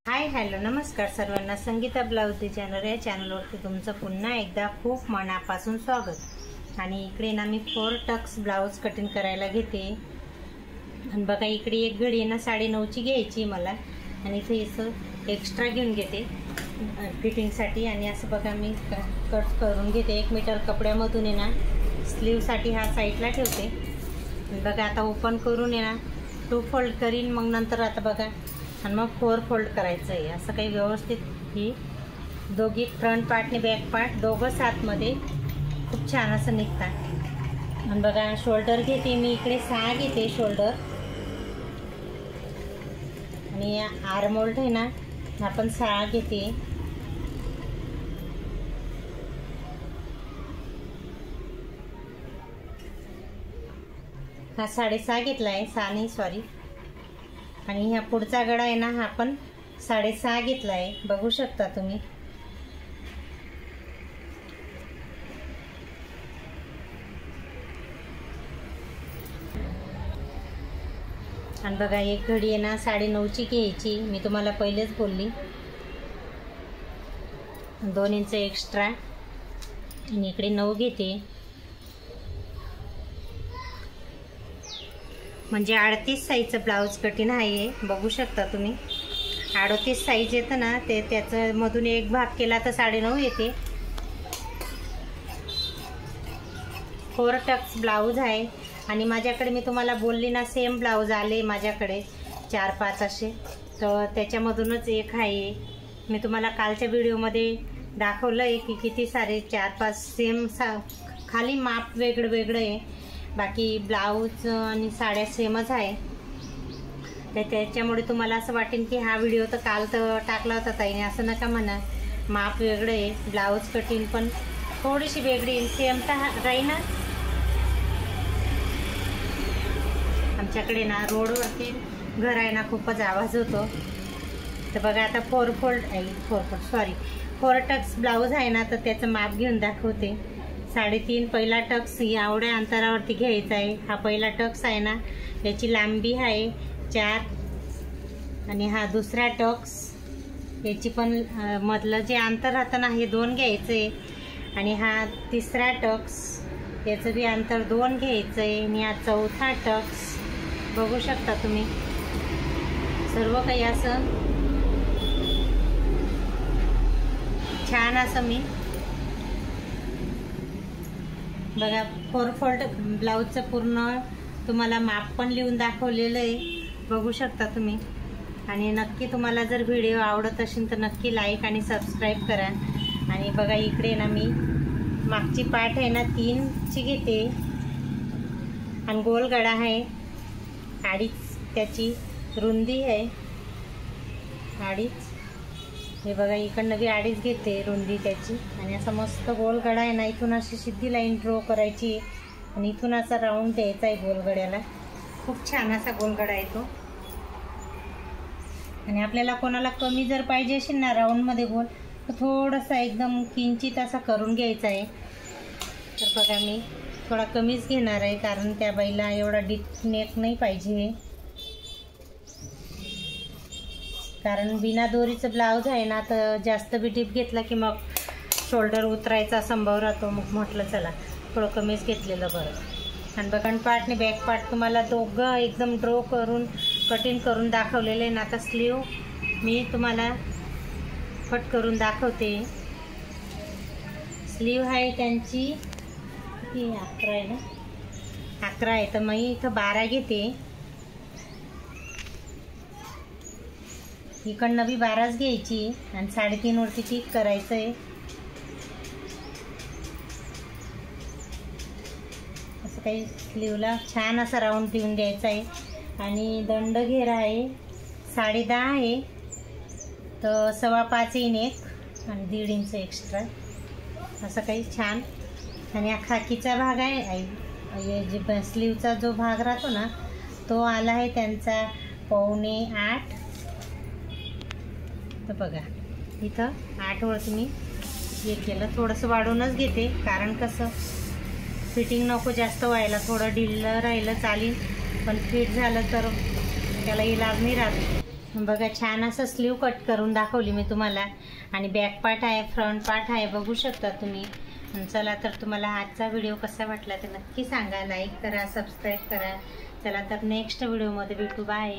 Hi hello नमस्कार सर्वांना, Sangeeta blouse designer या चॅनलवरती तुमचं पुन्हा एकदा खूप मनापासून स्वागत। आणि इकडे ना मी 4 टक्स ब्लाउज कटिंग करायला घेते। आणि बघा इकडे एक घडी ना 9:30ची घ्यायची मला, आणि इथे असं एक्स्ट्रा घेऊन घेते फिटिंगसाठी। आणि असं बघा मी कट करून घेते 1 मीटर कपड्यामधून आहे ना स्लीवसाठी हा साईडला ठेवते। बघा आता ओपन करून आहे ना 2 फोल्ड करीन, मग नंतर आता बघा आणि मग 4 फोल्ड करायचं आहे। असं काही व्यवस्थित ही दोघी फ्रंट पार्ट आणि बॅक पार्ट दोघं साथमध्ये खूप छान असं निघतात। आणि बघा शोल्डर घेते मी, इकडे 6 घेते शोल्डर, आणि आर्म होल्ड आहे ना आपण 6 घेते। हा 6.5 घेतला आहे, 6 नाही सॉरी। आणि ह्या पुढचा गळा आहे ना हा पण 6.5 घेतला आहे, बघू शकता तुम्ही। आणि बघा एक घडी आहे ना 9:30ची घ्यायची, मी तुम्हाला पहिलेच बोलली। 2 इंच एक्स्ट्रा, आणि इकडे 9 घेते, म्हणजे 38 साईजचं ब्लाउज कटिंग आहे, बघू शकता तुम्ही। 38 साईज येतं ना ते त्याचं मधून एक भाग केला तर 9.5 येते। 4 टक्स ब्लाउज आहे, आणि माझ्याकडे मी तुम्हाला बोलली ना सेम ब्लाउज आले माझ्याकडे 4-5 असे, तर त्याच्यामधूनच एक आहे। मी तुम्हाला कालच्या व्हिडिओमध्ये दाखवलं आहे की किती सारे 4-5 सेम खाली माप वेगळं वेगळं आहे, बाकी ब्लाउज आणि साड्या सेमच आहे। तर त्याच्यामुळे तुम्हाला असं वाटेल की हा व्हिडिओ तर काल तर टाकला होता ताईने, असं नका म्हणा। माप वेगळं आहे, ब्लाउज कटिंग पण थोडीशी वेगळी, सेम तर राहीना। आमच्याकडे ना रोडवरती घर आहे ना खूपच आवाज होतो। तर बघा आता 4 टक्स ब्लाउज आहे ना, तर त्याचं माप घेऊन दाखवते। 3.5 पहिला टक्स एवढ्या अंतरावरती घ्यायचा आहे। हा पहिला टक्स आहे ना याची लांबी आहे 4, आणि हा दुसरा टक्स याची पण मधलं जे अंतर राहतं ना हे 2 घ्यायचं आहे, आणि हा तिसरा टक्स याचं बी अंतर 2 घ्यायचं आहे, आणि हा चौथा टक्स बघू शकता तुम्ही। सर्व काही असं छान असं मी बघा 4 फोल्ड ब्लाउजचं पूर्ण तुम्हाला माप पण लिहून दाखवलेलं आहे, बघू शकता तुम्ही। आणि नक्की तुम्हाला जर व्हिडिओ आवडत असेल तर नक्की लाईक आणि सबस्क्राईब करा। आणि बघा इकडे ना मी मागची पाठ आहे ना 3ची घेते, आणि गोल गळा आहे 2.5, त्याची रुंदी आहे 2.5। हे बघा इकडनं बी 2.5 घेते रुंदी त्याची, आणि असा मस्त गोल गळा आहे ना, इथून अशी सिधी लाईन ड्रॉ करायची, आणि इथून असा राऊंड द्यायचा आहे गोल गळ्याला। खूप छान असा गोल गळा आहे तो। आणि आपल्याला कोणाला कमी जर पाहिजे असेल ना राऊंडमध्ये गोल, तर थोडासा एकदम किंचित असा करून घ्यायचा आहे। तर बघा मी थोडा कमीच घेणार आहे, कारण त्या बाईला एवढा डीप नेक नाही पाहिजे, कारण बिना दोरीचं ब्लाउज आहे ना, तर जास्त बी डीप घेतला की मग शोल्डर उतरायचा संभव राहतो। मग म्हटलं चला थोडं कमीच घेतलेलं बरं। आणि फ्रंट पार्ट आणि बॅक पार्ट तुम्हाला दोघं एकदम ड्रॉ करून कटिंग करून दाखवलेले ना। आता स्लीव मी तुम्हाला कट करून दाखवते। स्लीव आहे त्यांची किती 11 आहे ना, 11 आहे, तर मी इथं 12 घेते। इकडनं बी 12च घ्यायची, आणि 3.5 वरती टिक करायचं आहे। असं काही स्लीवला छान असा राऊंड देऊन द्यायचा आहे। आणि दंड घेरा आहे 10.5 आहे, तर 5.25 येईन एक, आणि 1.5 इंच एक्स्ट्रा, असं काही छान। आणि हा खाकीचा भाग आहे, जे स्लीवचा जो भाग राहतो ना तो आला आहे त्यांचा 7.25। तर बघा इथं 8 वर तुम्ही हे केलं, थोडंसं वाढवूनच घेते, कारण कसं फिटिंग नको जास्त व्हायला, थोडं ढिल्लं राहिलं चालेल, पण फिट झालं तर त्याला इलाज नाही राहत। बघा छान असं स्लीव कट करून दाखवली मी तुम्हाला. आणि बॅक पार्ट आहे, फ्रंट पार्ट आहे, बघू शकता तुम्ही. चला तर तुम्हाला आजचा व्हिडिओ कसा वाटला ते नक्की सांगा. लाईक करा, सबस्क्राईब करा. चला तर नेक्स्ट व्हिडिओमध्ये भेटू. बाय.